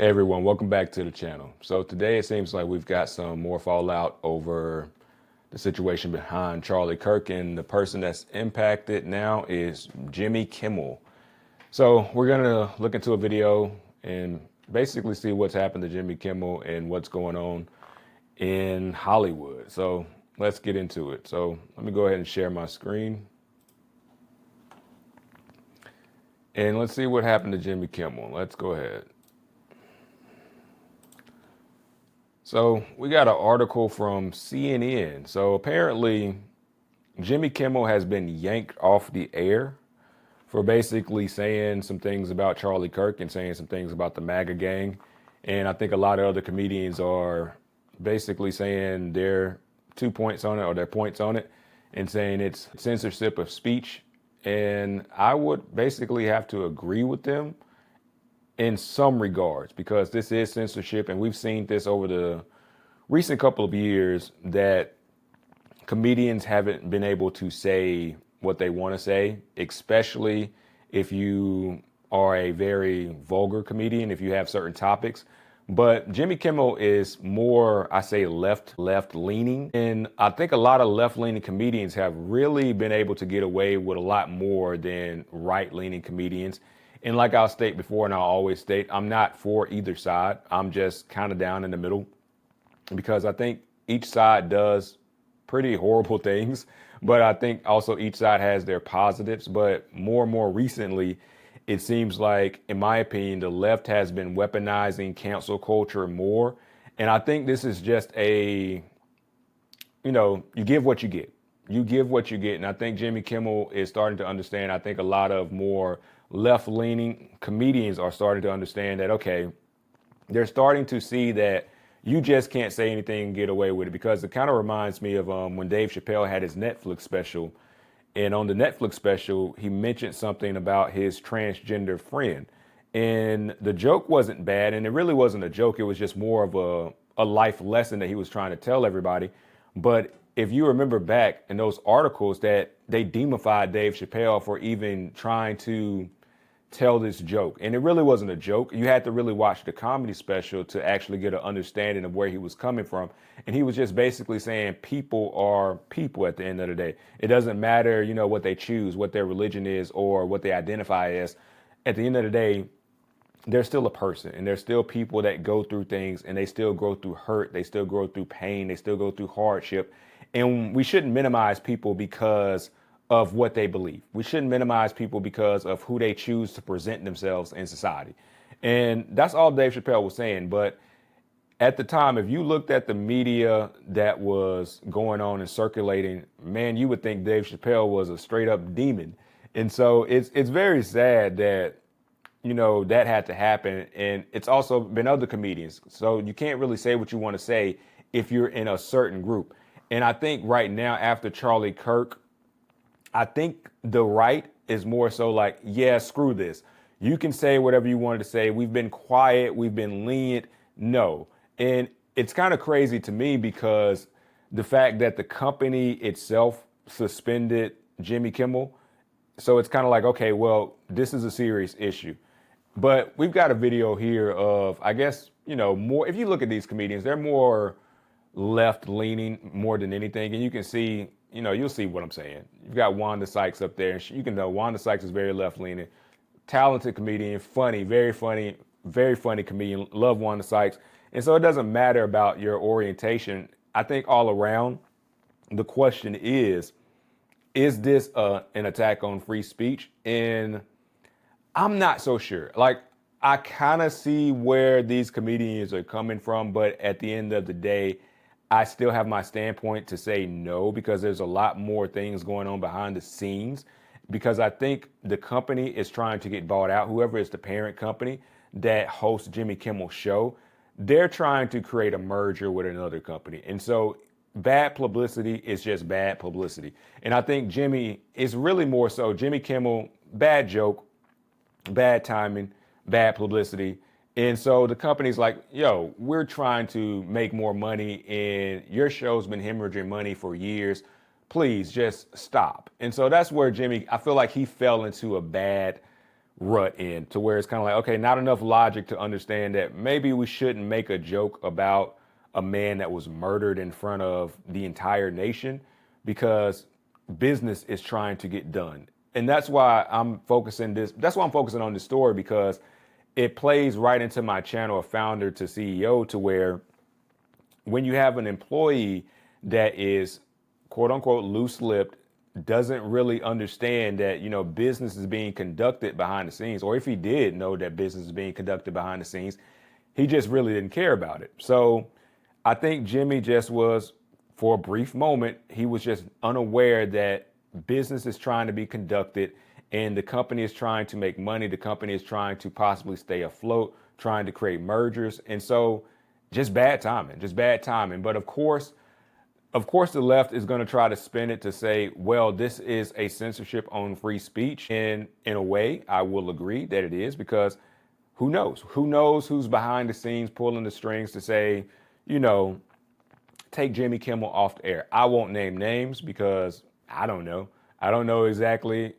Hey everyone, welcome back to the channel. So today it seems like we've got some more fallout over the situation behind Charlie Kirk, and the person that's impacted now is Jimmy Kimmel. So we're gonna look into a video and basically see what's happened to Jimmy Kimmel and what's going on in Hollywood. So let's get into it. So let me go ahead and share my screen. And let's see what happened to Jimmy Kimmel. Let's go ahead. So we got an article from CNN. So apparently Jimmy Kimmel has been yanked off the air for basically saying some things about Charlie Kirk and saying some things about the MAGA gang. And I think a lot of other comedians are basically saying their 2 points on it or their points on it and saying it's censorship of speech. And I would basically have to agree with them in some regards, because this is censorship, and we've seen this over the recent couple of years that comedians haven't been able to say what they want to say, especially if you are a very vulgar comedian, if you have certain topics. But Jimmy Kimmel is more, I say, left leaning. And I think a lot of left leaning comedians have really been able to get away with a lot more than right leaning comedians. And like I'll state before, and I'll always state, I'm not for either side. I'm just kind of down in the middle, because I think each side does pretty horrible things, but I think also each side has their positives. But more and more recently, it seems like, in my opinion, the left has been weaponizing cancel culture more. And I think this is just you give what you get. You give what you get. And I think Jimmy Kimmel is starting to understand. I think a lot of more left-leaning comedians are starting to understand that, okay, they're starting to see that you just can't say anything and get away with it. Because it kind of reminds me of when Dave Chappelle had his Netflix special. And on the Netflix special, he mentioned something about his transgender friend. And the joke wasn't bad, and it really wasn't a joke. It was just more of a life lesson that he was trying to tell everybody. But if you remember back in those articles, that they demonified Dave Chappelle for even trying to tell this joke. And it really wasn't a joke. You had to really watch the comedy special to actually get an understanding of where he was coming from. And he was just basically saying people are people at the end of the day. It doesn't matter, what they choose, what their religion is, or what they identify as. At the end of the day, they're still a person, and there's still people that go through things, and they still go through hurt. They still go through pain. They still go through hardship. And we shouldn't minimize people because of what they believe. We shouldn't minimize people because of who they choose to present themselves in society. And that's all Dave Chappelle was saying. But at the time, if you looked at the media that was going on and circulating, man, you would think Dave Chappelle was a straight up demon. And so it's very sad that, that had to happen. And it's also been other comedians. So you can't really say what you want to say if you're in a certain group. And I think right now, after Charlie Kirk, I think the right is more so like, yeah, screw this. You can say whatever you wanted to say. We've been quiet. We've been lenient. No. And it's kind of crazy to me, because the fact that the company itself suspended Jimmy Kimmel. So it's kind of like, okay, well, this is a serious issue. But we've got a video here of, I guess, more, if you look at these comedians, they're more left leaning more than anything. And you can see, you'll see what I'm saying. You've got Wanda Sykes up there. You can know Wanda Sykes is very left leaning, talented comedian, funny, very funny comedian. Love Wanda Sykes. And so it doesn't matter about your orientation. I think all around, the question is this an attack on free speech? And I'm not so sure. Like, I kind of see where these comedians are coming from, but at the end of the day, I still have my standpoint to say no, because there's a lot more things going on behind the scenes. Because I think the company is trying to get bought out. Whoever is the parent company that hosts Jimmy Kimmel's show, they're trying to create a merger with another company. And so bad publicity is just bad publicity. And I think Jimmy is really more so Jimmy Kimmel, bad joke, bad timing, bad publicity. And so the company's like, yo, we're trying to make more money, and your show's been hemorrhaging money for years. Please just stop. And so that's where Jimmy, I feel like he fell into a bad rut in, to where it's kind of like, okay, not enough logic to understand that maybe we shouldn't make a joke about a man that was murdered in front of the entire nation, because business is trying to get done. And that's why I'm focusing on this story, because it plays right into my channel of founder to CEO, to where when you have an employee that is quote unquote loose-lipped, doesn't really understand that, business is being conducted behind the scenes, or if he did know that business is being conducted behind the scenes, he just really didn't care about it. So I think Jimmy just was, for a brief moment, he was just unaware that business is trying to be conducted and the company is trying to make money. The company is trying to possibly stay afloat, trying to create mergers. And so just bad timing. But of course, the left is going to try to spin it to say, well, this is a censorship on free speech. And in a way, I will agree that it is, because who knows? Who knows who's behind the scenes pulling the strings to say, take Jimmy Kimmel off the air. I won't name names because I don't know. I don't know exactly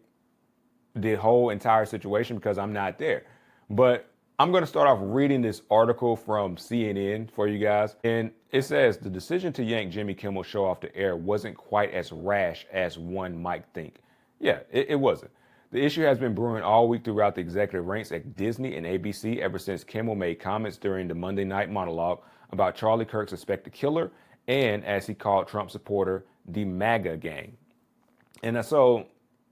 the whole entire situation because I'm not there. But I'm going to start off reading this article from CNN for you guys. And it says the decision to yank Jimmy Kimmel's show off the air wasn't quite as rash as one might think. Yeah, it wasn't. The issue has been brewing all week throughout the executive ranks at Disney and ABC ever since Kimmel made comments during the Monday night monologue about Charlie Kirk's suspected killer and, as he called Trump supporter, the MAGA gang. And so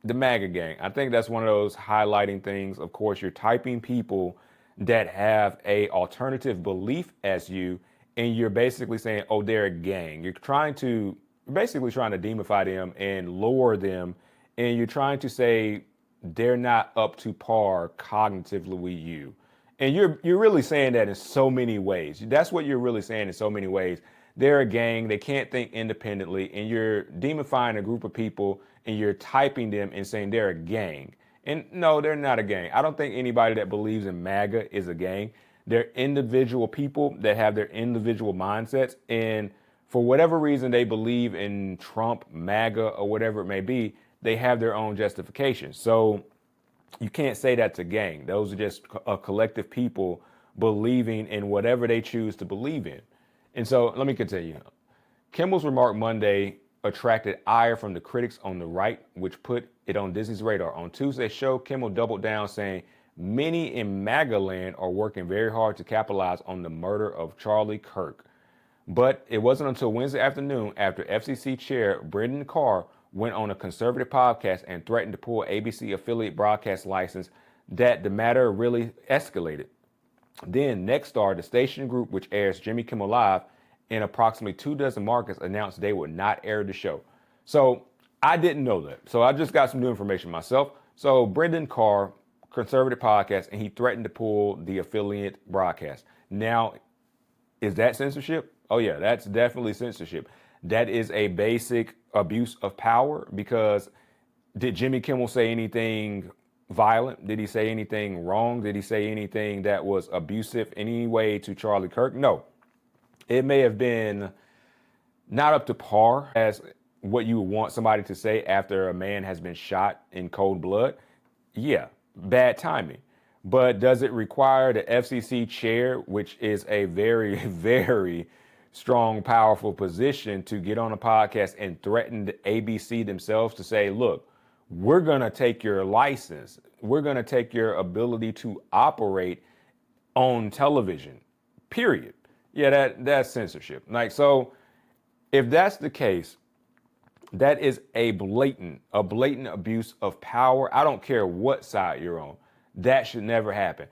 the MAGA gang, I think that's one of those highlighting things. Of course, you're typing people that have a alternative belief as you, and you're basically saying, oh, they're a gang. You're basically trying to demify them and lower them, and you're trying to say they're not up to par cognitively with you. And you're really saying that in so many ways. That's what you're really saying in so many ways. They're a gang. They can't think independently, and you're demifying a group of people, and you're typing them and saying they're a gang. And no, they're not a gang. I don't think anybody that believes in MAGA is a gang. They're individual people that have their individual mindsets. And for whatever reason they believe in Trump, MAGA, or whatever it may be, they have their own justification. So you can't say that's a gang. Those are just a collective people believing in whatever they choose to believe in. And so let me continue. Kimmel's remark Monday attracted ire from the critics on the right, which put it on Disney's radar. On Tuesday's show, Kimmel doubled down, saying many in MAGA land are working very hard to capitalize on the murder of Charlie Kirk. But it wasn't until Wednesday afternoon, after FCC Chair Brendan Carr went on a conservative podcast and threatened to pull ABC affiliate broadcast license, that the matter really escalated. Then Nexstar, the station group which airs Jimmy Kimmel Live in approximately 24 markets, announced they would not air the show. So I didn't know that. So I just got some new information myself. So Brendan Carr, conservative podcast, and he threatened to pull the affiliate broadcast. Now, is that censorship? Oh yeah, that's definitely censorship. That is a basic abuse of power, because did Jimmy Kimmel say anything violent? Did he say anything wrong? Did he say anything that was abusive in any way to Charlie Kirk? No. It may have been not up to par as what you would want somebody to say after a man has been shot in cold blood. Yeah, bad timing. But does it require the FCC chair, which is a very, very strong, powerful position, to get on a podcast and threaten the ABC themselves to say, look, we're going to take your license. We're going to take your ability to operate on television, period. Yeah, that's censorship. Like, so if that's the case, that is a blatant abuse of power. I don't care what side you're on. That should never happen.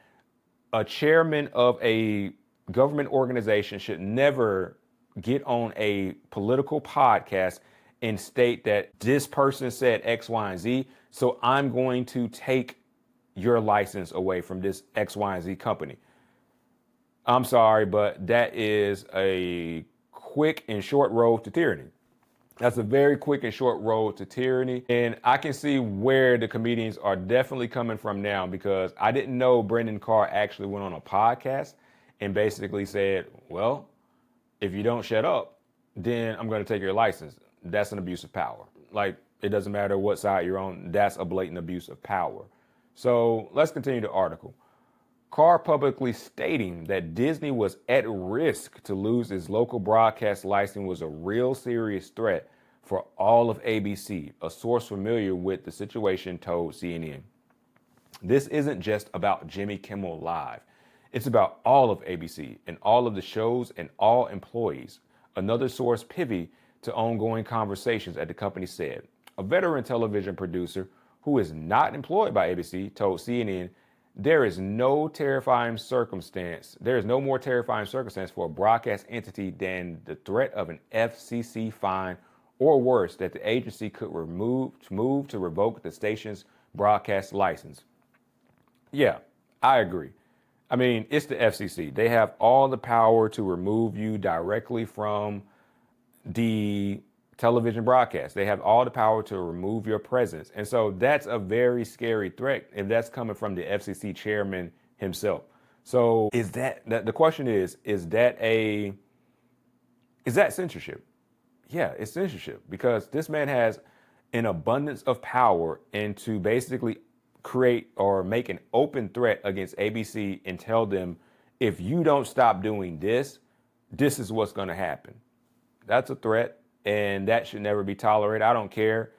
A chairman of a government organization should never get on a political podcast and state that this person said X, Y, and Z, so I'm going to take your license away from this X, Y, and Z company. I'm sorry, but that is a quick and short road to tyranny. That's a very quick and short road to tyranny. And I can see where the comedians are definitely coming from now, because I didn't know Brendan Carr actually went on a podcast and basically said, well, if you don't shut up, then I'm going to take your license. That's an abuse of power. Like, it doesn't matter what side you're on. That's a blatant abuse of power. So let's continue the article. Carr publicly stating that Disney was at risk to lose its local broadcast license was a real serious threat for all of ABC, a source familiar with the situation told CNN. This isn't just about Jimmy Kimmel Live. It's about all of ABC and all of the shows and all employees. Another source privy to ongoing conversations at the company said. A veteran television producer who is not employed by ABC told CNN there is no more terrifying circumstance for a broadcast entity than the threat of an FCC fine or worse that the agency could move to revoke the station's broadcast license. Yeah, I agree. I mean, it's the FCC. They have all the power to remove you directly from the television broadcast. They have all the power to remove your presence. And so that's a very scary threat if that's coming from the FCC chairman himself. So the question is that censorship? Yeah, it's censorship because this man has an abundance of power and to basically create or make an open threat against ABC and tell them, if you don't stop doing this, this is what's going to happen. That's a threat, and that should never be tolerated. I don't care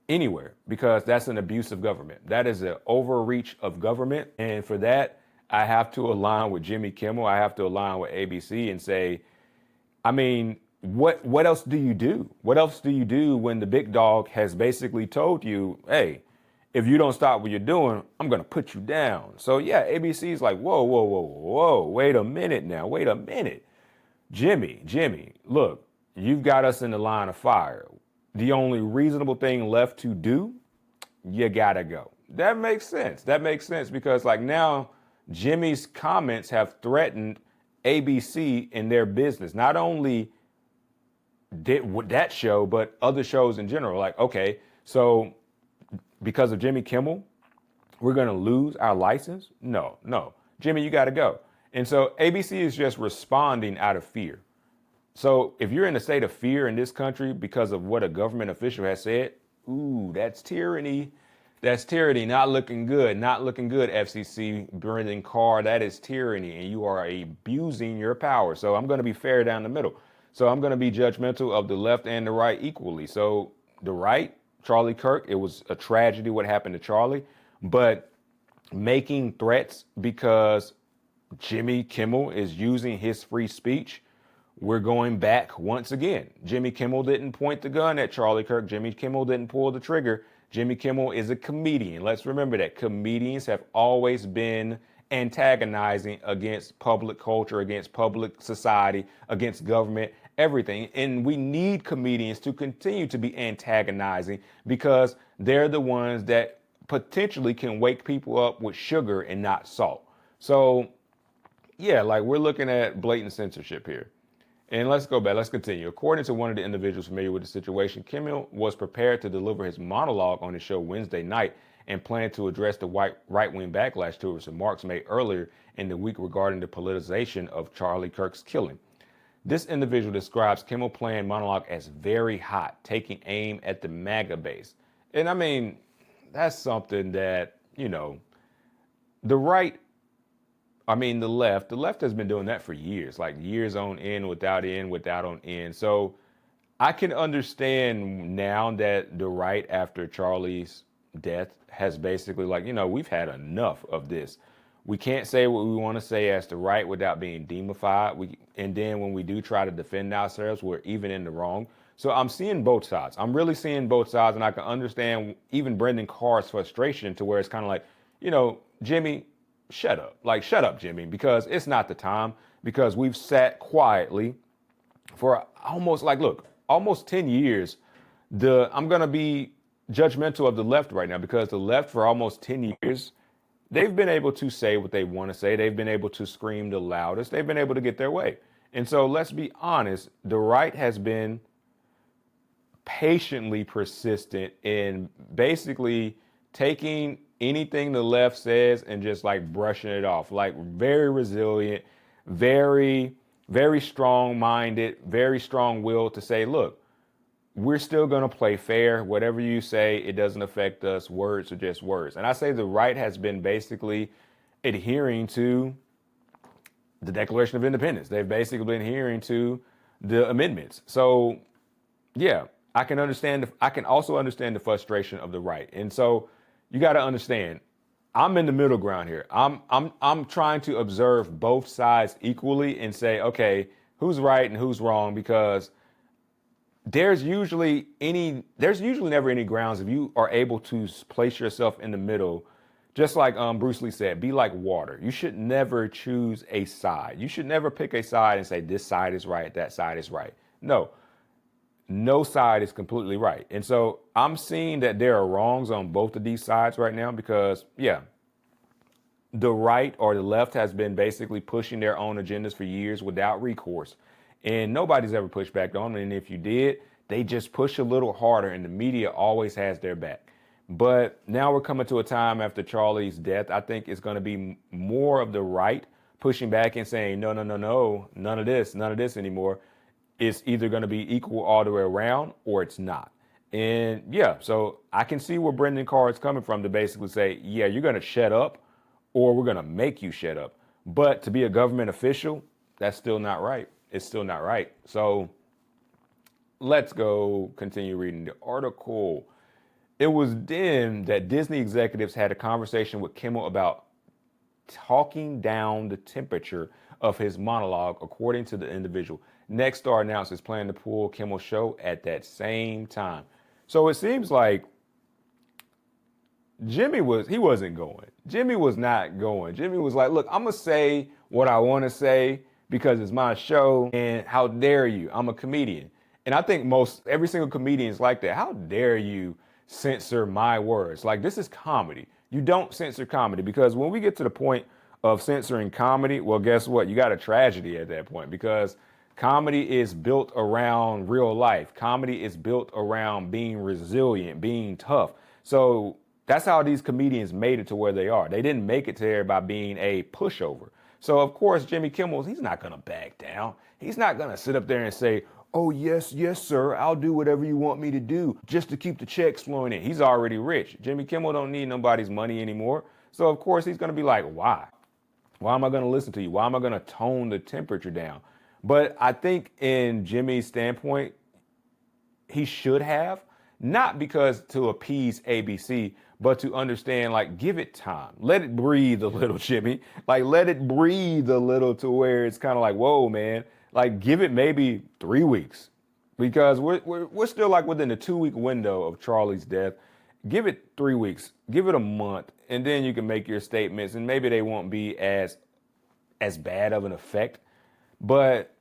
anywhere because that's an abuse of government. That is an overreach of government. And for that, I have to align with Jimmy Kimmel. I have to align with ABC and say, I mean, what else do you do? What else do you do when the big dog has basically told you, hey, if you don't stop what you're doing, I'm going to put you down. So yeah, ABC is like, whoa, wait a minute now. Wait a minute. Jimmy, look, you've got us in the line of fire. The only reasonable thing left to do, you got to go. That makes sense. That makes sense because like now Jimmy's comments have threatened ABC in their business. Not only that show, but other shows in general. Like, okay, so because of Jimmy Kimmel, we're going to lose our license? No. Jimmy, you got to go. And so ABC is just responding out of fear. So if you're in a state of fear in this country because of what a government official has said, ooh, that's tyranny. That's tyranny. Not looking good. Not looking good, FCC, Brendan Carr. That is tyranny, and you are abusing your power. So I'm going to be fair down the middle. So I'm going to be judgmental of the left and the right equally. So the right, Charlie Kirk, it was a tragedy what happened to Charlie, but making threats because Jimmy Kimmel is using his free speech, we're going back once again. Jimmy Kimmel didn't point the gun at Charlie Kirk. Jimmy Kimmel didn't pull the trigger. Jimmy Kimmel is a comedian. Let's remember that comedians have always been antagonizing against public culture, against public society, against government, everything. And we need comedians to continue to be antagonizing because they're the ones that potentially can wake people up with sugar and not salt. So yeah, like we're looking at blatant censorship here. And let's go back. Let's continue. According to one of the individuals familiar with the situation, Kimmel was prepared to deliver his monologue on his show Wednesday night and planned to address the right-wing backlash to his remarks made earlier in the week regarding the politicization of Charlie Kirk's killing. This individual describes Kimmel playing monologue as very hot, taking aim at the MAGA base. And I mean, that's something that, the right, the left has been doing that for years, like years on end, without on end. So I can understand now that the right after Charlie's death has basically we've had enough of this. We can't say what we want to say as the right without being demonified. And then when we do try to defend ourselves, we're even in the wrong. So I'm seeing both sides. I'm really seeing both sides. And I can understand even Brendan Carr's frustration to where it's kind of like, Jimmy, shut up. Like, shut up, Jimmy, because it's not the time, because we've sat quietly for almost 10 years. I'm going to be judgmental of the left right now because the left for almost 10 years, they've been able to say what they want to say. They've been able to scream the loudest. They've been able to get their way. And so let's be honest, the right has been patiently persistent in basically taking anything the left says and just brushing it off, very resilient, very, very strong minded, very strong willed to say, look, we're still going to play fair. Whatever you say, it doesn't affect us. Words are just words. And I say the right has been basically adhering to the Declaration of Independence. They've basically been adhering to the amendments. So, yeah, I can understand. I can also understand the frustration of the right. And so, you got to understand, I'm in the middle ground here. I'm trying to observe both sides equally and say, okay, who's right and who's wrong, because there's usually never any grounds if you are able to place yourself in the middle. Just like Bruce Lee said, be like water. You should never choose a side. You should never pick a side and say this side is right, that side is right. No, no side is completely right. And so I'm seeing that there are wrongs on both of these sides right now because, yeah, the right or the left has been basically pushing their own agendas for years without recourse. And nobody's ever pushed back on them. And if you did, they just push a little harder, and the media always has their back. But now we're coming to a time after Charlie's death. I think it's going to be more of the right pushing back and saying, no, no, no, no, none of this anymore. It's either going to be equal all the way around or it's not. And yeah, so I can see where Brendan Carr is coming from to basically say, yeah, you're going to shut up or we're going to make you shut up. But to be a government official, that's still not right. It's still not right. So let's go continue reading the article. It was then that Disney executives had a conversation with Kimmel about talking down the temperature of his monologue, according to the individual. Nexstar announced its plan to pull Kimmel's show at that same time. So it seems like Jimmy wasn't going. Jimmy was not going. Jimmy was like, look, I'm going to say what I want to say because it's my show. And how dare you? I'm a comedian. And I think every single comedian is like that. How dare you censor my words? Like, this is comedy. You don't censor comedy, because when we get to the point of censoring comedy, well, guess what? You got a tragedy at that point, because comedy is built around real life. Comedy is built around being resilient, being tough. So that's how these comedians made it to where they are. They didn't make it to there by being a pushover. So, of course, Jimmy Kimmel, he's not going to back down. He's not going to sit up there and say, oh, yes, yes, sir, I'll do whatever you want me to do just to keep the checks flowing in. He's already rich. Jimmy Kimmel don't need nobody's money anymore. So, of course, he's going to be like, why? Why am I going to listen to you? Why am I going to tone the temperature down? But I think in Jimmy's standpoint, he should have, not because to appease ABC, but to understand, like, give it time. Let it breathe a little, Jimmy. Like, let it breathe a little to where it's kind of like, whoa, man. Like, give it maybe 3 weeks, because we're still like within the 2-week window of Charlie's death. Give it 3 weeks, give it a month, and then you can make your statements, and maybe they won't be as bad of an effect. But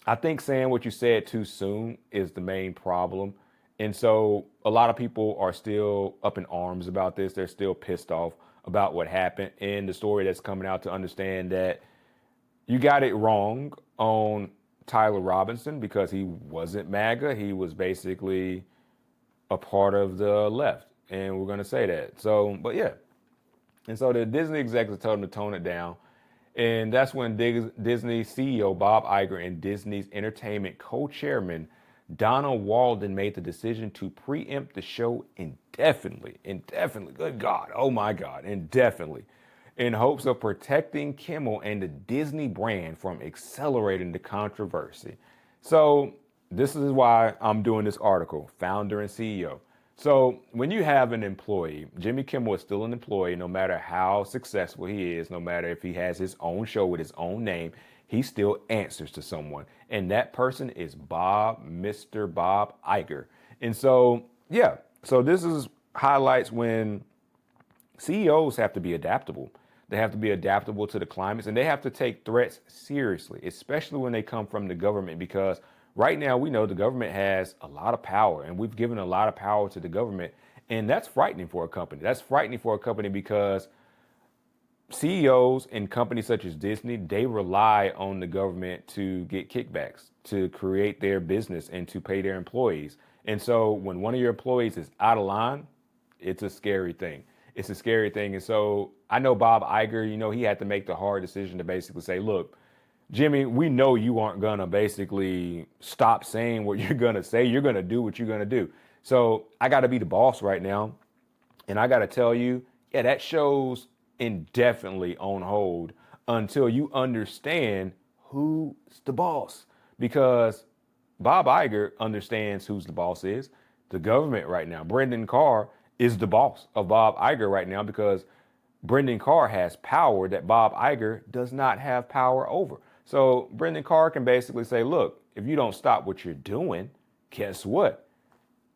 I think saying what you said too soon is the main problem. And so a lot of people are still up in arms about this. They're still pissed off about what happened, and the story that's coming out to understand that you got it wrong on Tyler Robinson, because he wasn't MAGA. He was basically a part of the left. And we're going to say that. So, but yeah. And so the Disney executives told him to tone it down. And that's when Disney CEO Bob Iger and Disney's entertainment co-chairman Donna Walden made the decision to preempt the show indefinitely. Indefinitely. Good God. Oh my God. Indefinitely. In hopes of protecting Kimmel and the Disney brand from accelerating the controversy. So this is why I'm doing this article, founder and CEO. So when you have an employee, Jimmy Kimmel is still an employee, no matter how successful he is, no matter if he has his own show with his own name, he still answers to someone. And that person is Mr. Bob Iger. And so, yeah, so this is highlights when CEOs have to be adaptable. They have to be adaptable to the climates, and they have to take threats seriously, especially when they come from the government, because right now we know the government has a lot of power, and we've given a lot of power to the government, and that's frightening for a company. That's frightening for a company because CEOs in companies such as Disney, they rely on the government to get kickbacks, to create their business, and to pay their employees. And so when one of your employees is out of line, it's a scary thing. It's a scary thing. And so I know Bob Iger, he had to make the hard decision to basically say, look, Jimmy, we know you aren't going to basically stop saying what you're going to say. You're going to do what you're going to do. So I got to be the boss right now. And I got to tell you, yeah, that show's indefinitely on hold until you understand who's the boss. Because Bob Iger understands who's the boss is. The government right now. Brendan Carr is the boss of Bob Iger right now because Brendan Carr has power that Bob Iger does not have power over. So Brendan Carr can basically say, look, if you don't stop what you're doing, guess what?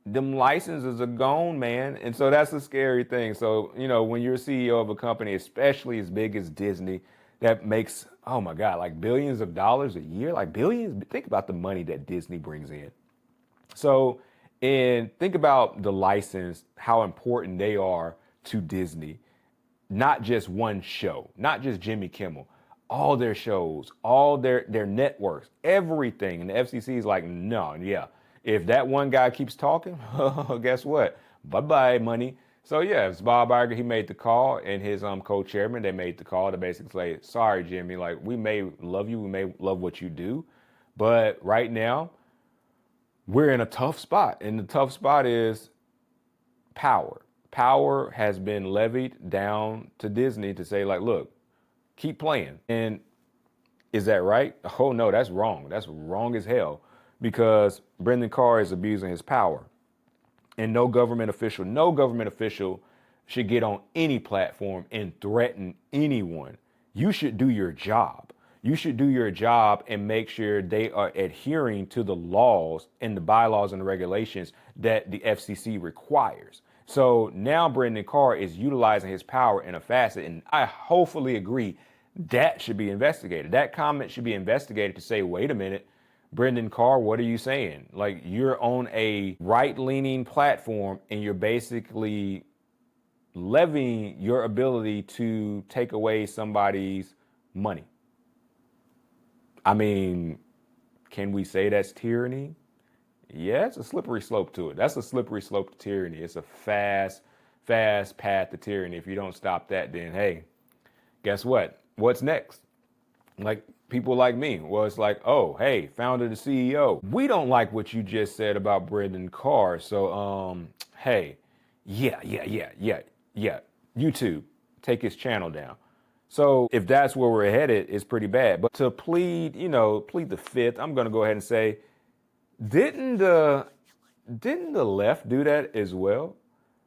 Them licenses are gone, man. And so that's a scary thing. So, when you're a CEO of a company, especially as big as Disney, that makes, oh my God, like billions of dollars a year, like billions. Think about the money that Disney brings in. So, and think about the license, how important they are to Disney. Not just one show, not just Jimmy Kimmel, all their shows, all their networks, everything. And the FCC is like, no, yeah. If that one guy keeps talking, guess what? Bye-bye, money. So yeah, it's Bob Iger. He made the call, and his co-chairman, they made the call to basically say, sorry, Jimmy, like we may love you, we may love what you do, but right now we're in a tough spot. And the tough spot is power. Power has been levied down to Disney to say, like, look, keep playing. And is that right? Oh no, that's wrong. That's wrong as hell because Brendan Carr is abusing his power. And no government official should get on any platform and threaten anyone. You should do your job. You should do your job and make sure they are adhering to the laws and the bylaws and the regulations that the FCC requires. So now Brendan Carr is utilizing his power in a facet, and I hopefully agree that should be investigated. That comment should be investigated to say, wait a minute, Brendan Carr, what are you saying? Like, you're on a right-leaning platform and you're basically levying your ability to take away somebody's money. I mean, can we say that's tyranny? Yeah, it's a slippery slope to it. That's a slippery slope to tyranny. It's a fast path to tyranny. If you don't stop that, then hey, guess what? What's next? Like people like me, well, it's like, oh, hey, founder, the CEO, we don't like what you just said about Brendan Carr. So, hey, yeah. YouTube, take his channel down. So if that's where we're headed, it's pretty bad. But to plead the fifth, I'm going to go ahead and say, didn't the left do that as well?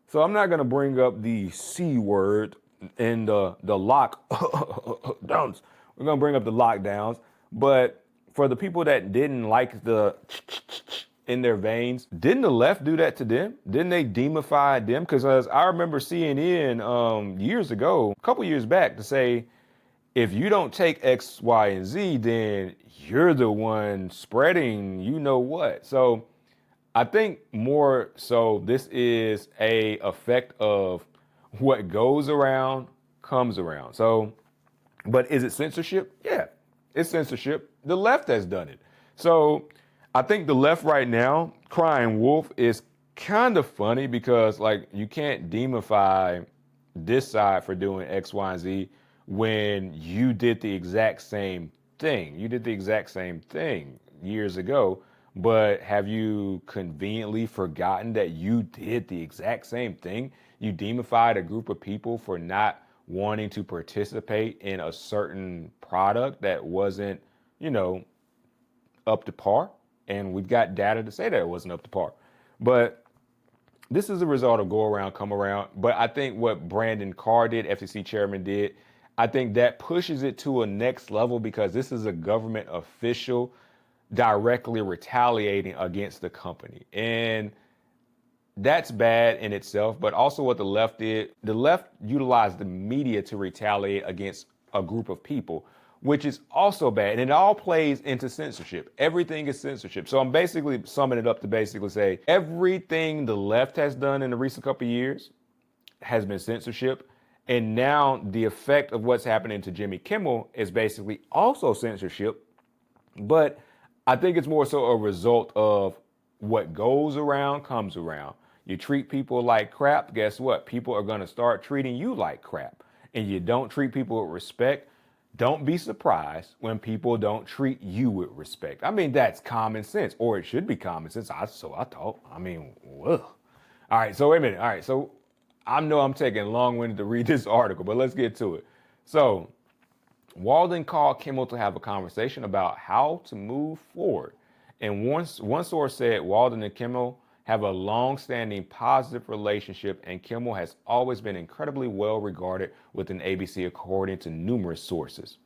So I'm not going to bring up the C word in the lockdowns. We're going to bring up the lockdowns. But for the people that didn't like the in their veins, didn't the left do that to them? Didn't they demify them? Because I remember CNN years ago, a couple years back, to say, if you don't take X, Y, and Z, then you're the one spreading you know what. So I think more so this is a effect of what goes around comes around. So, but is it censorship? Yeah, it's censorship. The left has done it. So I think the left right now, crying wolf, is kind of funny because like you can't demify this side for doing X, Y, and Z when you did the exact same thing. You did the exact same thing years ago, but have you conveniently forgotten that you did the exact same thing? You demonified a group of people for not wanting to participate in a certain product that wasn't, up to par. And we've got data to say that it wasn't up to par. But this is a result of go around, come around. But I think what Brendan Carr did, FCC chairman did, I think that pushes it to a next level because this is a government official directly retaliating against the company. And that's bad in itself, but also what the left did, the left utilized the media to retaliate against a group of people, which is also bad. And it all plays into censorship. Everything is censorship. So I'm basically summing it up to basically say everything the left has done in the recent couple of years has been censorship. And now the effect of what's happening to Jimmy Kimmel is basically also censorship. But I think it's more so a result of what goes around comes around. You treat people like crap, guess what? People are going to start treating you like crap. And you don't treat people with respect, don't be surprised when people don't treat you with respect. I mean, that's common sense, or it should be common sense. So I thought. I mean, whoa. All right, so wait a minute. All right, so I know I'm taking long-winded to read this article, but let's get to it. So Walden called Kimmel to have a conversation about how to move forward. And one source said Walden and Kimmel have a long-standing positive relationship, and Kimmel has always been incredibly well regarded within ABC, according to numerous sources.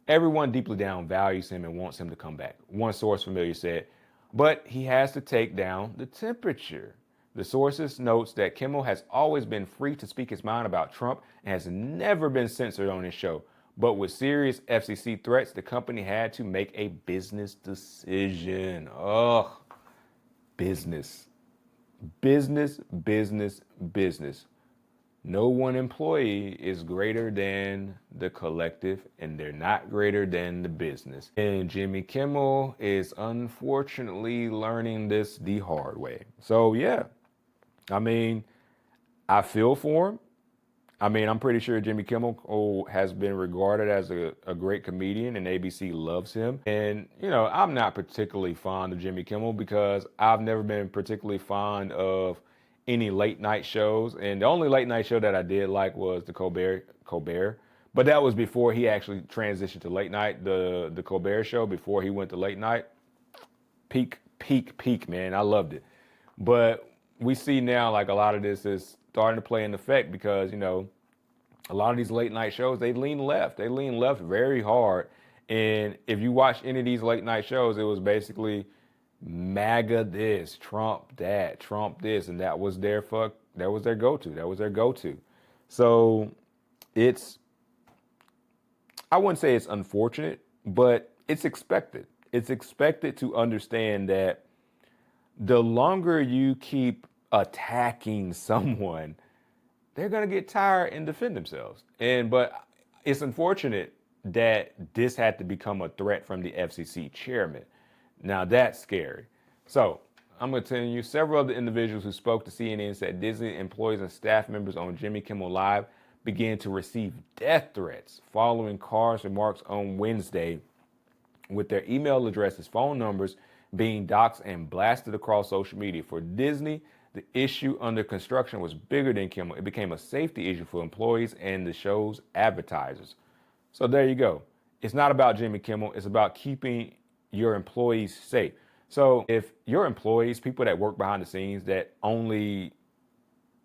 Everyone deeply down values him and wants him to come back. One source familiar said, but he has to take down the temperature. The sources notes that Kimmel has always been free to speak his mind about Trump and has never been censored on his show. But with serious FCC threats, the company had to make a business decision. Ugh. Business. Business, business, business. No one employee is greater than the collective, and they're not greater than the business. And Jimmy Kimmel is unfortunately learning this the hard way. So, yeah, I mean, I feel for him. I mean, I'm pretty sure Jimmy Kimmel has been regarded as a great comedian, and ABC loves him. And, you know, I'm not particularly fond of Jimmy Kimmel because I've never been particularly fond of any late night shows. And the only late night show that I did like was the Colbert. But that was before he actually transitioned to late night, the Colbert show, before he went to late night. Peak, man. I loved it. But we see now, like, a lot of this is starting to play in effect because, you know, a lot of these late night shows, they lean left. They lean left very hard. And if you watch any of these late night shows, it was basically MAGA this, Trump that, Trump this, and that was their go-to. That was their go-to. So I wouldn't say it's unfortunate, but it's expected. It's expected to understand that the longer you keep attacking someone, they're going to get tired and defend themselves. But it's unfortunate that this had to become a threat from the FCC chairman. Now that's scary. So I'm going to tell you, several of the individuals who spoke to CNN said Disney employees and staff members on Jimmy Kimmel Live began to receive death threats following Carr's remarks on Wednesday, with their email addresses, phone numbers being doxed and blasted across social media. For Disney, the issue under construction was bigger than Kimmel. It became a safety issue for employees and the show's advertisers. So there you go. It's not about Jimmy Kimmel. It's about keeping your employees safe. So if your employees, people that work behind the scenes that only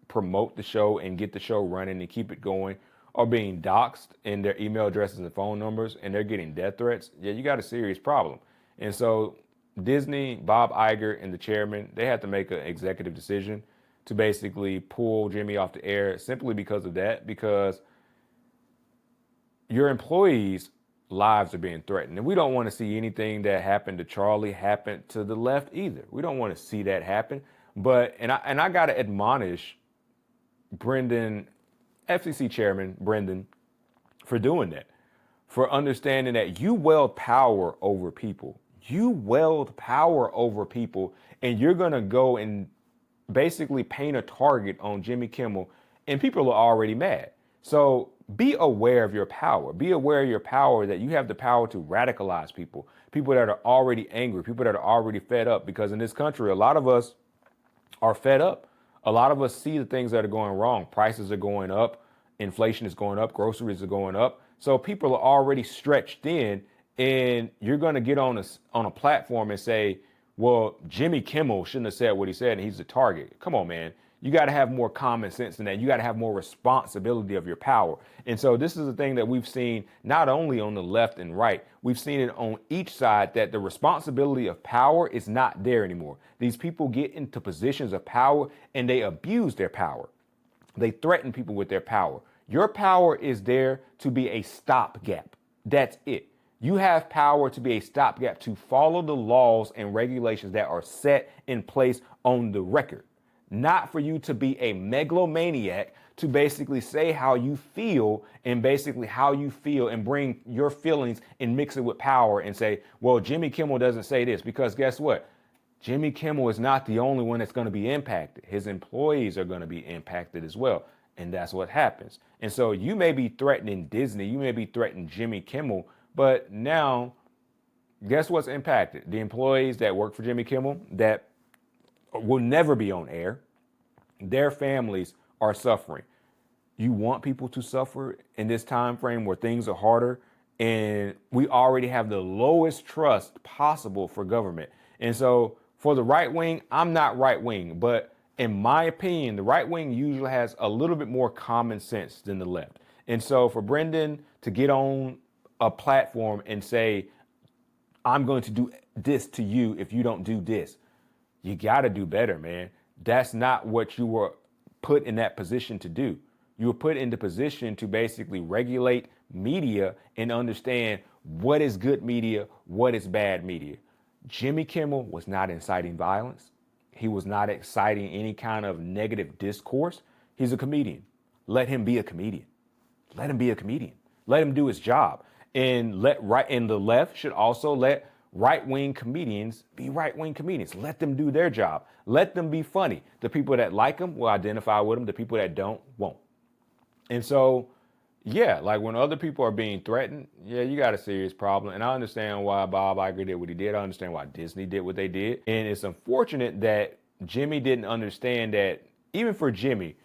promote the show and get the show running and keep it going, are being doxxed in their email addresses and phone numbers, and they're getting death threats, yeah, you got a serious problem. And so Disney, Bob Iger, and the chairman, they had to make an executive decision to basically pull Jimmy off the air simply because of that, because your employees' lives are being threatened. And we don't want to see anything that happened to Charlie happen to the left either. We don't want to see that happen. But, and I got to admonish Brendan, FCC chairman Brendan, for doing that, for understanding that you wield power over people. You wield power over people, and you're going to go and basically paint a target on Jimmy Kimmel, and people are already mad. So be aware of your power. Be aware of your power, that you have the power to radicalize people, people that are already angry, people that are already fed up, because in this country, a lot of us are fed up. A lot of us see the things that are going wrong. Prices are going up. Inflation is going up. Groceries are going up. So people are already stretched thin, and you're going to get on a platform and say, well, Jimmy Kimmel shouldn't have said what he said, and he's the target. Come on, man. You got to have more common sense than that. You got to have more responsibility of your power. And so this is the thing that we've seen not only on the left and right, we've seen it on each side, that the responsibility of power is not there anymore. These people get into positions of power and they abuse their power. They threaten people with their power. Your power is there to be a stopgap. That's it. You have power to be a stopgap, to follow the laws and regulations that are set in place on the record. Not for you to be a megalomaniac, to basically say how you feel, and basically how you feel and bring your feelings and mix it with power and say, well, Jimmy Kimmel doesn't say this, because guess what? Jimmy Kimmel is not the only one that's going to be impacted. His employees are going to be impacted as well. And that's what happens. And so you may be threatening Disney, you may be threatening Jimmy Kimmel, but now guess what's impacted? The employees that work for Jimmy Kimmel that will never be on air, their families are suffering. You want people to suffer in this time frame where things are harder, and we already have the lowest trust possible for government. And so for the right wing, I'm not right wing, but in my opinion, the right wing usually has a little bit more common sense than the left. And so for Brendan to get on a platform and say, I'm going to do this to you if you don't do this, you got to do better, man. That's not what you were put in that position to do. You were put in the position to basically regulate media and understand what is good media, what is bad media. Jimmy Kimmel was not inciting violence. He was not inciting any kind of negative discourse. He's a comedian. Let him be a comedian. Let him be a comedian. Let him do his job. And the left should also let right-wing comedians be right-wing comedians. Let them do their job. Let them be funny. The people that like them will identify with them. The people that don't won't. And so, yeah, like when other people are being threatened, yeah, you got a serious problem. And I understand why Bob Iger did what he did. I understand why Disney did what they did. And it's unfortunate that Jimmy didn't understand that even for Jimmy,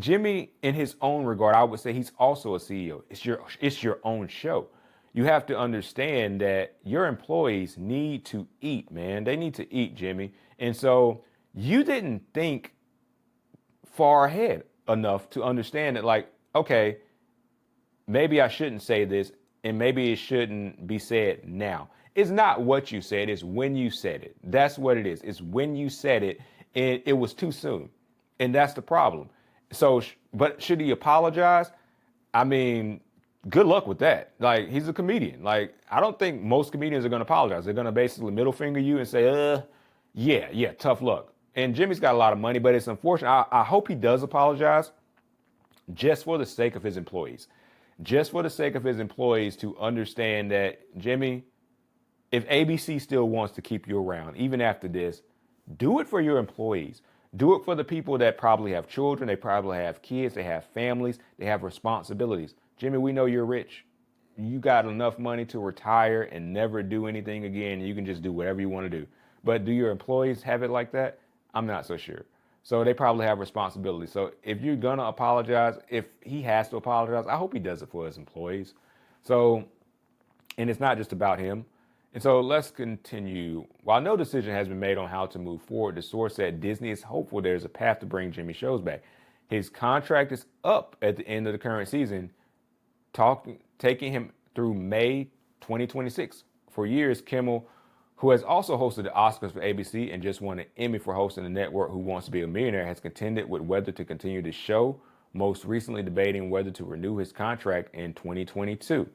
in his own regard, I would say he's also a CEO. It's your own show. You have to understand that your employees need to eat, man. They need to eat, Jimmy. And so you didn't think far ahead enough to understand that, like, okay, maybe I shouldn't say this, and maybe it shouldn't be said now. It's not what you said, it's when you said it. That's what it is. It's when you said it, and it was too soon. And that's the problem. So, but should he apologize? I mean, good luck with that. Like, he's a comedian. Like, I don't think most comedians are going to apologize. They're going to basically middle finger you and say, yeah, tough luck. And Jimmy's got a lot of money, but it's unfortunate. I hope he does apologize just for the sake of his employees. Just for the sake of his employees to understand that, Jimmy, if ABC still wants to keep you around, even after this, do it for your employees. Do it for the people that probably have children, they probably have kids, they have families, they have responsibilities. Jimmy, we know you're rich. You got enough money to retire and never do anything again. You can just do whatever you want to do. But do your employees have it like that? I'm not so sure. So they probably have responsibility. So if you're going to apologize, if he has to apologize, I hope he does it for his employees. So, and it's not just about him. And so let's continue. While no decision has been made on how to move forward, the source said Disney is hopeful there's a path to bring Jimmy shows back. His contract is up at the end of the current season, taking him through May 2026. For years, Kimmel, who has also hosted the Oscars for ABC and just won an Emmy for hosting the network Who Wants to Be a Millionaire, has contended with whether to continue the show, most recently debating whether to renew his contract in 2022.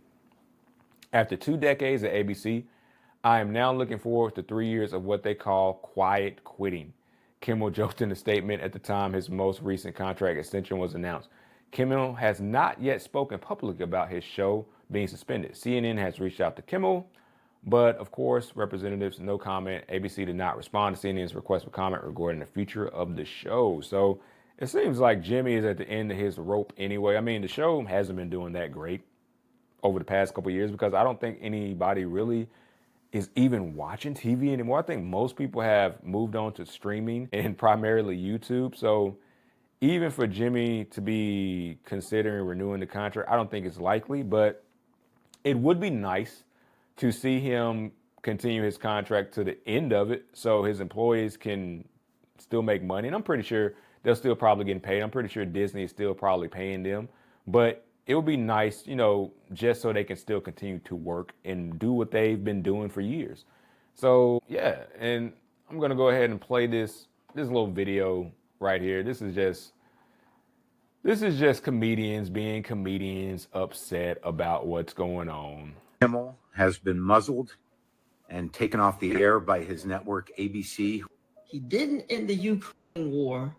After 2 decades at ABC, I am now looking forward to 3 years of what they call quiet quitting. Kimmel joked in a statement at the time his most recent contract extension was announced. Kimmel has not yet spoken publicly about his show being suspended. CNN has reached out to Kimmel, but of course, representatives, no comment. ABC did not respond to CNN's request for comment regarding the future of the show. So it seems like Jimmy is at the end of his rope anyway. I mean, the show hasn't been doing that great over the past couple of years because I don't think anybody really is even watching TV anymore. I think most people have moved on to streaming and primarily YouTube. So even for Jimmy to be considering renewing the contract, I don't think it's likely, but it would be nice to see him continue his contract to the end of it so his employees can still make money. And I'm pretty sure they'll still probably get paid. I'm pretty sure Disney is still probably paying them. But it would be nice, just so they can still continue to work and do what they've been doing for years. So, yeah, and I'm going to go ahead and play this little video right here. This is just comedians being comedians upset about what's going on. Kimmel has been muzzled and taken off the air by his network, ABC. He didn't end the Ukraine war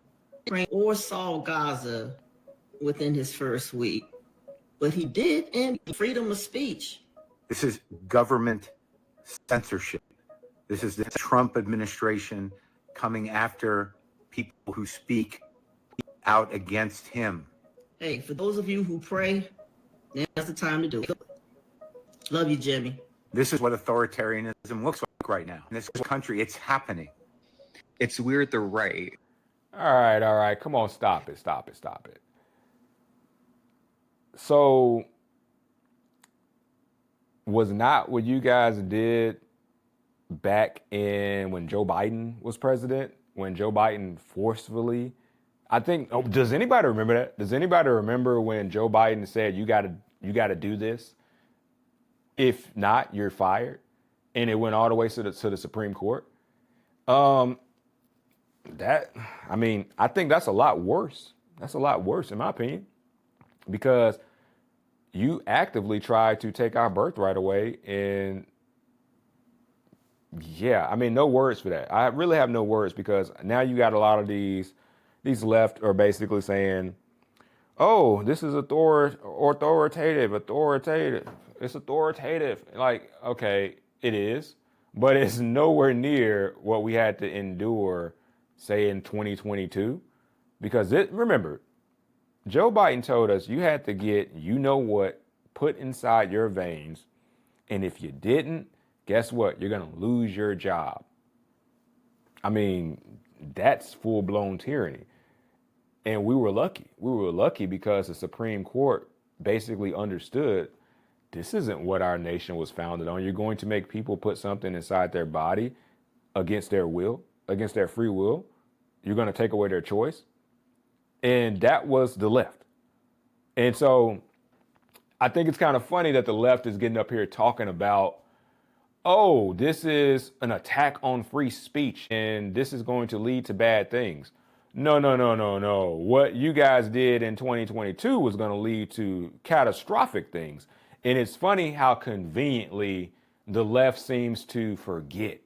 or solve Gaza within his first week, but he did end freedom of speech. This is government censorship. This is the Trump administration coming after people who speak out against him. Hey, for those of you who pray, now's the time to do it. Love you, Jimmy. This is what authoritarianism looks like right now. In this country, it's happening. It's weird they're right. All right. Come on, stop it. So, was not what you guys did back in when Joe Biden was president, when Joe Biden forcefully, I think, oh, does anybody remember that? Does anybody remember when Joe Biden said, you gotta do this? If not, you're fired. And it went all the way to the Supreme Court. I think that's a lot worse. That's a lot worse in my opinion, because you actively try to take our birthright away. And yeah, I mean, no words for that. I really have no words, because now you got a lot of these left are basically saying, oh, this is authoritative. It's authoritative. Like, okay, it is, but it's nowhere near what we had to endure, say, in 2022. Because remember, Joe Biden told us you had to get, you know what, put inside your veins. And if you didn't, guess what? You're going to lose your job. I mean, that's full-blown tyranny. And we were lucky. We were lucky because the Supreme Court basically understood this isn't what our nation was founded on. You're going to make people put something inside their body against their will, against their free will. You're going to take away their choice. And that was the left. And so I think it's kind of funny that the left is getting up here talking about, oh, this is an attack on free speech and this is going to lead to bad things. No. What you guys did in 2022 was going to lead to catastrophic things. And it's funny how conveniently the left seems to forget.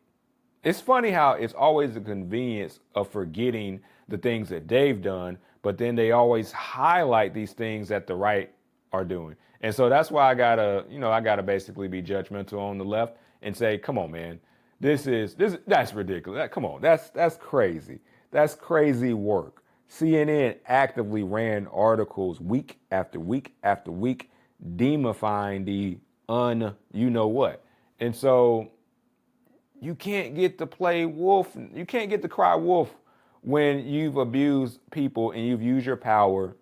It's funny how it's always the convenience of forgetting the things that they've done, but then they always highlight these things that the right are doing. And so that's why I gotta basically be judgmental on the left and say, come on, man, that's ridiculous. Come on, that's crazy. That's crazy work. CNN actively ran articles week after week after week, demifying the you know what. And so you can't get to play wolf. You can't get to cry wolf when you've abused people and you've used your power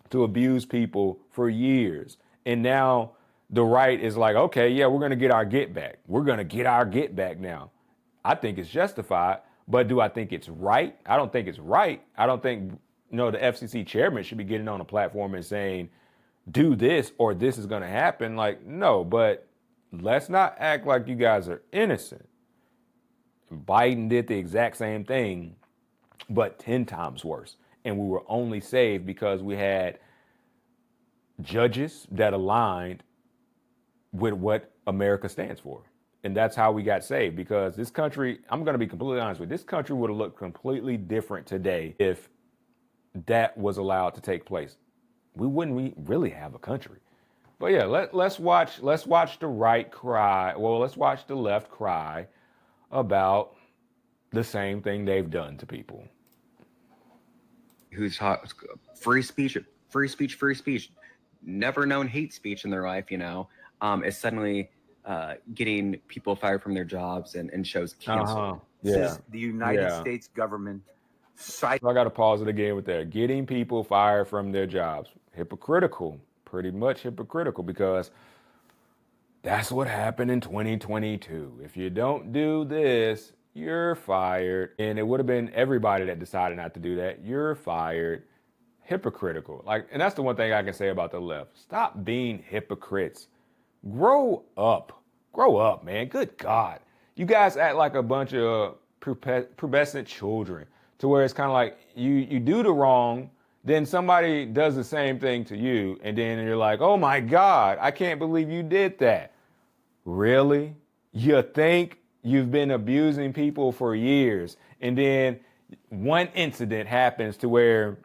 to abuse people for years. And now the right is like, okay, yeah, we're going to get our get back. We're going to get our get back now. I think it's justified, but do I think it's right? I don't think it's right. I don't think, the FCC chairman should be getting on a platform and saying, do this or this is going to happen. Like, no, but let's not act like you guys are innocent. Biden did the exact same thing, but 10 times worse. And we were only saved because we had judges that aligned with what America stands for. And that's how we got saved, because this country, I'm going to be completely honest with you, this country would have looked completely different today if that was allowed to take place. We wouldn't really have a country. But yeah, let's watch the right cry. Well, let's watch the left cry about the same thing they've done to people. Who's taught free speech, never known hate speech in their life, is suddenly getting people fired from their jobs and shows canceled. This is the United States government. So I got to pause it again with that. Getting people fired from their jobs. Hypocritical, pretty much hypocritical, because that's what happened in 2022. If you don't do this, you're fired. And it would have been everybody that decided not to do that. You're fired. Hypocritical. And that's the one thing I can say about the left. Stop being hypocrites. Grow up. Grow up, man. Good God. You guys act like a bunch of pubescent children, to where it's kind of like you do the wrong, then somebody does the same thing to you, and then you're like, oh my God, I can't believe you did that. Really? You think you've been abusing people for years, and then one incident happens to where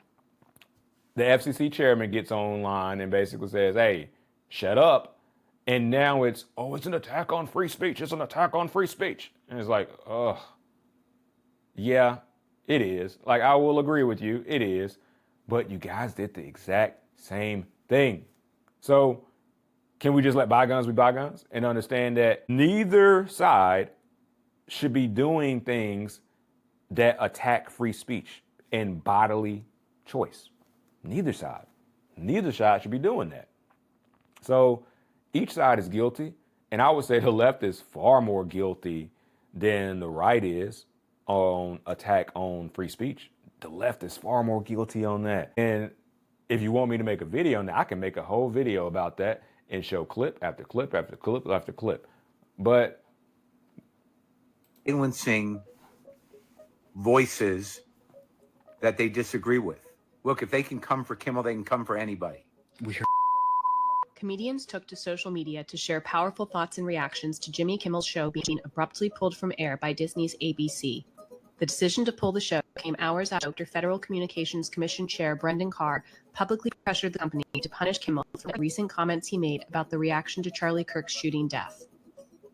the FCC chairman gets online and basically says, hey, shut up. And now it's an attack on free speech. It's an attack on free speech. And it's like, yeah, it is. I will agree with you. It is. But you guys did the exact Same thing. So can we just let bygones be bygones and understand that neither side should be doing things that attack free speech and bodily choice? Neither side. Neither side should be doing that. So each side is guilty. And I would say the left is far more guilty than the right is on attack on free speech. The left is far more guilty on that. And if you want me to make a video on that, I can make a whole video about that and show clip after clip after clip after clip. But silencing voices that they disagree with. Look, if they can come for Kimmel, they can come for anybody. Comedians took to social media to share powerful thoughts and reactions to Jimmy Kimmel's show being abruptly pulled from air by Disney's ABC. The decision to pull the show came hours after Federal Communications Commission Chair Brendan Carr publicly pressured the company to punish Kimmel for the recent comments he made about the reaction to Charlie Kirk's shooting death.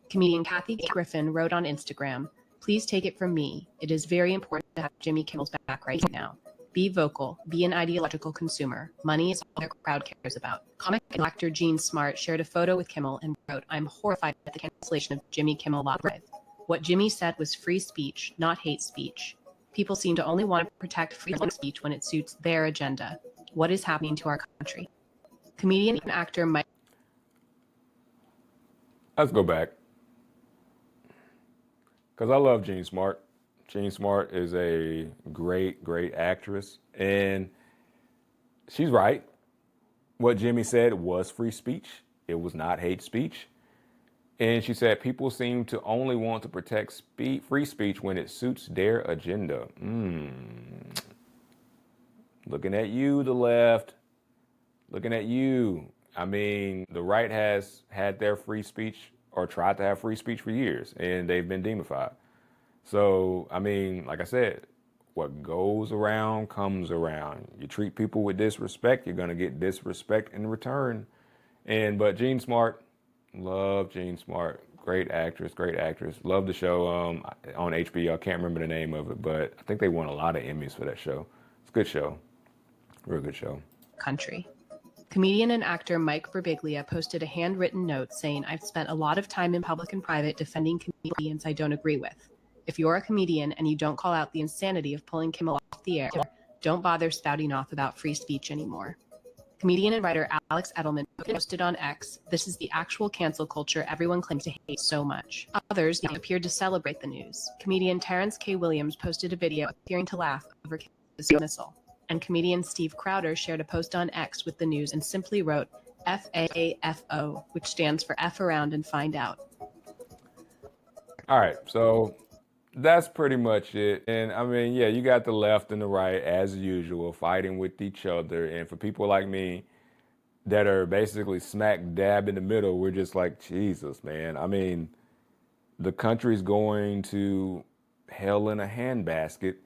Comedian Kathy Griffin wrote on Instagram, "Please take it from me. It is very important to have Jimmy Kimmel's back right now. Be vocal. Be an ideological consumer. Money is all their crowd cares about." Comic and actor Gene Smart shared a photo with Kimmel and wrote, "I'm horrified at the cancellation of Jimmy Kimmel Live. What Jimmy said was free speech, not hate speech. People seem to only want to protect freedom of speech when it suits their agenda. What is happening to our country?" Comedian and actor Mike. Let's go back. Because I love Gene Smart. Gene Smart is a great, great actress. And she's right. What Jimmy said was free speech. It was not hate speech. And she said people seem to only want to protect free speech when it suits their agenda. Looking at you, the left. Looking at you. I mean, the right has had their free speech or tried to have free speech for years, and they've been demonified. So, I mean, like I said, what goes around comes around. You treat people with disrespect, you're going to get disrespect in return. But Gene Smart, love Gene Smart. Great actress, great actress. Love the show on HBO. I can't remember the name of it, but I think they won a lot of Emmys for that show. It's a good show. Real good show. Country. Comedian and actor Mike Birbiglia posted a handwritten note saying, "I've spent a lot of time in public and private defending comedians I don't agree with. If you're a comedian and you don't call out the insanity of pulling Kimmel off the air, don't bother spouting off about free speech anymore." Comedian and writer Alex Edelman posted on X, "This is the actual cancel culture everyone claims to hate so much." Others appeared to celebrate the news. Comedian Terrence K. Williams posted a video appearing to laugh over Kimmel's dismissal. And comedian Steve Crowder shared a post on X with the news and simply wrote FAFO, which stands for F around and find out. All right, so that's pretty much it. And I mean, yeah, you got the left and the right, as usual, fighting with each other. And for people like me that are basically smack dab in the middle, we're just like, Jesus, man. I mean, the country's going to hell in a handbasket.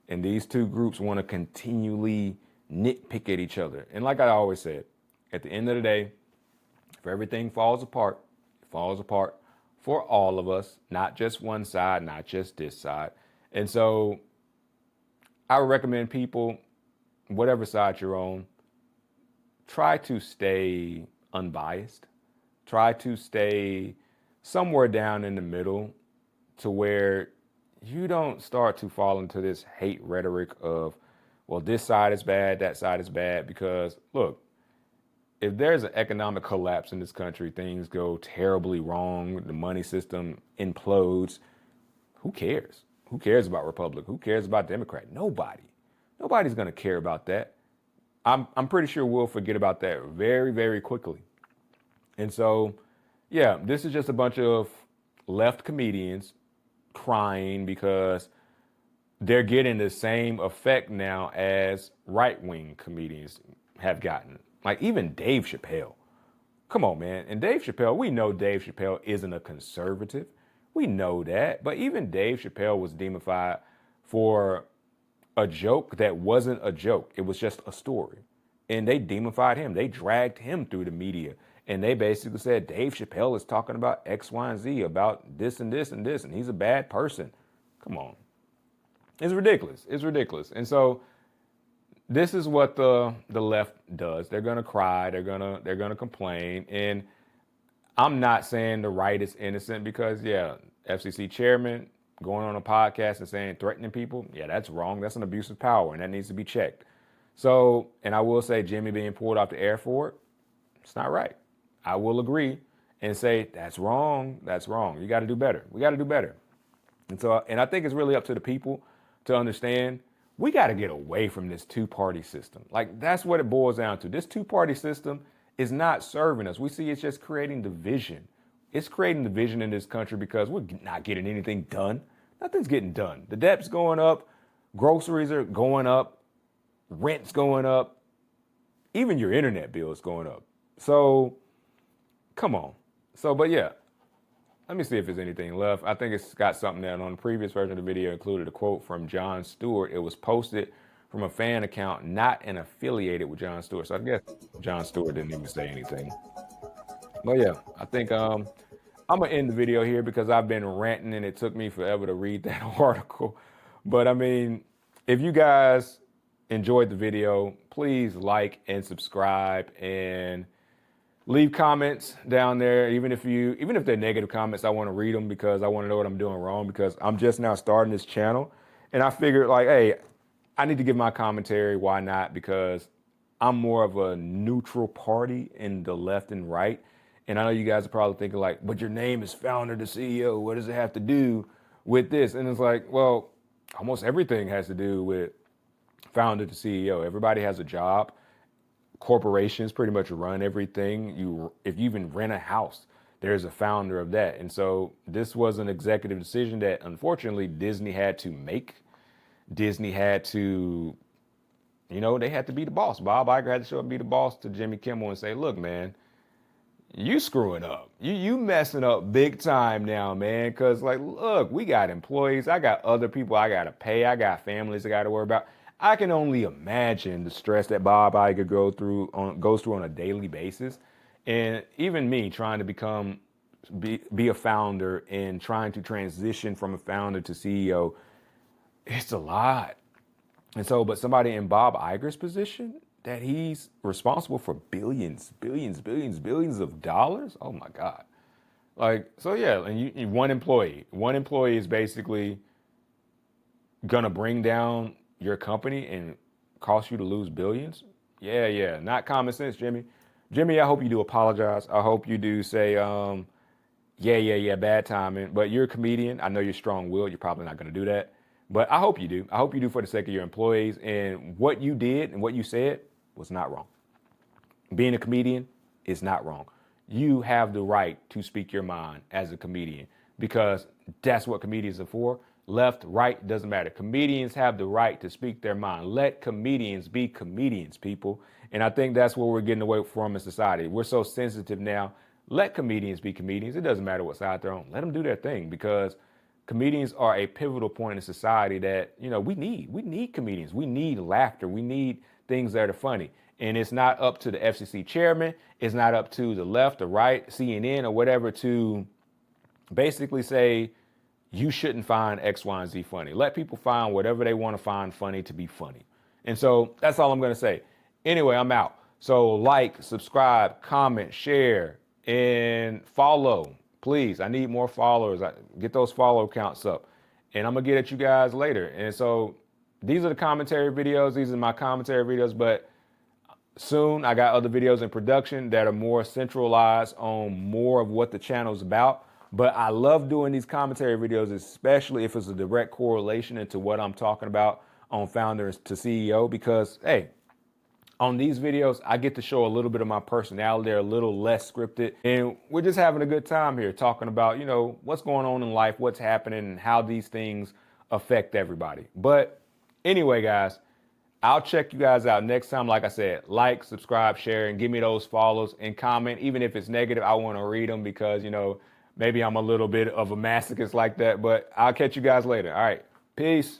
And these two groups want to continually nitpick at each other. And like I always said, at the end of the day, if everything falls apart, it falls apart for all of us, not just one side, not just this side. And so I would recommend people, whatever side you're on, try to stay unbiased. Try to stay somewhere down in the middle to where you don't start to fall into this hate rhetoric of, well, this side is bad, that side is bad. Because look, if there's an economic collapse in this country, things go terribly wrong, the money system implodes, who cares? Who cares about Republic? Who cares about Democrat? Nobody. Nobody's going to care about that. I'm pretty sure we'll forget about that very, very quickly. And so, yeah, this is just a bunch of left comedians crying because they're getting the same effect now as right-wing comedians have gotten. Like even Dave Chappelle. Come on, man. And Dave Chappelle, we know Dave Chappelle isn't a conservative. We know that. But even Dave Chappelle was demonified for a joke that wasn't a joke. It was just a story. And they demonified him. They dragged him through the media. And they basically said, Dave Chappelle is talking about X, Y, and Z, about this and this and this, and he's a bad person. Come on. It's ridiculous. It's ridiculous. And so this is what the left does. They're gonna cry. They're gonna complain. And I'm not saying the right is innocent because yeah, FCC chairman going on a podcast and saying threatening people, yeah, that's wrong. That's an abuse of power, and that needs to be checked. So, and I will say Jimmy being pulled off the air for it, it's not right. I will agree and say that's wrong. That's wrong. You got to do better. We got to do better. And so, and I think it's really up to the people to understand we got to get away from this two-party system. Like that's what it boils down to. This two-party system is not serving us. We see it's just creating division. It's creating division in this country because we're not getting anything done. Nothing's getting done. The debt's going up, groceries are going up, rent's going up, even your internet bill is going up. So, come on. So, but yeah, let me see if there's anything left. I think it's got something there. And on the previous version of the video included a quote from Jon Stewart. It was posted from a fan account not affiliated with Jon Stewart. So I guess Jon Stewart didn't even say anything. But yeah, I think I'm gonna end the video here because I've been ranting and it took me forever to read that article. But I mean, if you guys enjoyed the video, please like and subscribe and leave comments down there. Even if they're negative comments, I want to read them because I want to know what I'm doing wrong because I'm just now starting this channel. And I figured like, hey, I need to give my commentary. Why not? Because I'm more of a neutral party in the left and right. And I know you guys are probably thinking like, but your name is founder to CEO. What does it have to do with this? And it's like, well, almost everything has to do with founder to CEO. Everybody has a job. Corporations pretty much run everything. If you even rent a house, there's a founder of that. And so this was an executive decision that unfortunately Disney had to make. Disney had to, they had to be the boss. Bob Iger had to show up and be the boss to Jimmy Kimmel and say, look, man, you screwing up. You messing up big time now, man. Because, like, look, we got employees. I got other people I got to pay. I got families I got to worry about. I can only imagine the stress that Bob Iger goes through on a daily basis. And even me trying to be a founder and trying to transition from a founder to CEO, it's a lot. And so, but somebody in Bob Iger's position, that he's responsible for billions of dollars. Oh my God. Like, so yeah, and you one employee is basically gonna bring down your company and cost you to lose billions. Yeah. Not common sense, Jimmy. Jimmy, I hope you do apologize. I hope you do say, yeah, bad timing. But you're a comedian. I know you're strong-willed. You're probably not gonna do that. But I hope you do. I hope you do for the sake of your employees. And what you did and what you said was not wrong. Being a comedian is not wrong. You have the right to speak your mind as a comedian because that's what comedians are for. Left, right, doesn't matter. Comedians have the right to speak their mind. Let comedians be comedians, people. And I think that's what we're getting away from in society. We're so sensitive now. Let comedians be comedians. It doesn't matter what side they're on. Let them do their thing because comedians are a pivotal point in society that, we need. We need comedians. We need laughter. We need things that are funny. And it's not up to the FCC chairman. It's not up to the left or right, CNN or whatever to basically say, you shouldn't find X, Y, and Z funny. Let people find whatever they want to find funny to be funny. And so that's all I'm going to say. Anyway, I'm out. So like, subscribe, comment, share, and follow. Please, I need more followers. Get those follow counts up. And I'm going to get at you guys later. And so these are the commentary videos. These are my commentary videos. But soon I got other videos in production that are more centralized on more of what the channel is about. But I love doing these commentary videos, especially if it's a direct correlation into what I'm talking about on Founders to CEO, because, hey, on these videos, I get to show a little bit of my personality. They're a little less scripted. And we're just having a good time here talking about, what's going on in life, what's happening, and how these things affect everybody. But anyway, guys, I'll check you guys out next time. Like I said, like, subscribe, share, and give me those follows and comment. Even if it's negative, I want to read them because, maybe I'm a little bit of a masochist like that. But I'll catch you guys later. All right. Peace.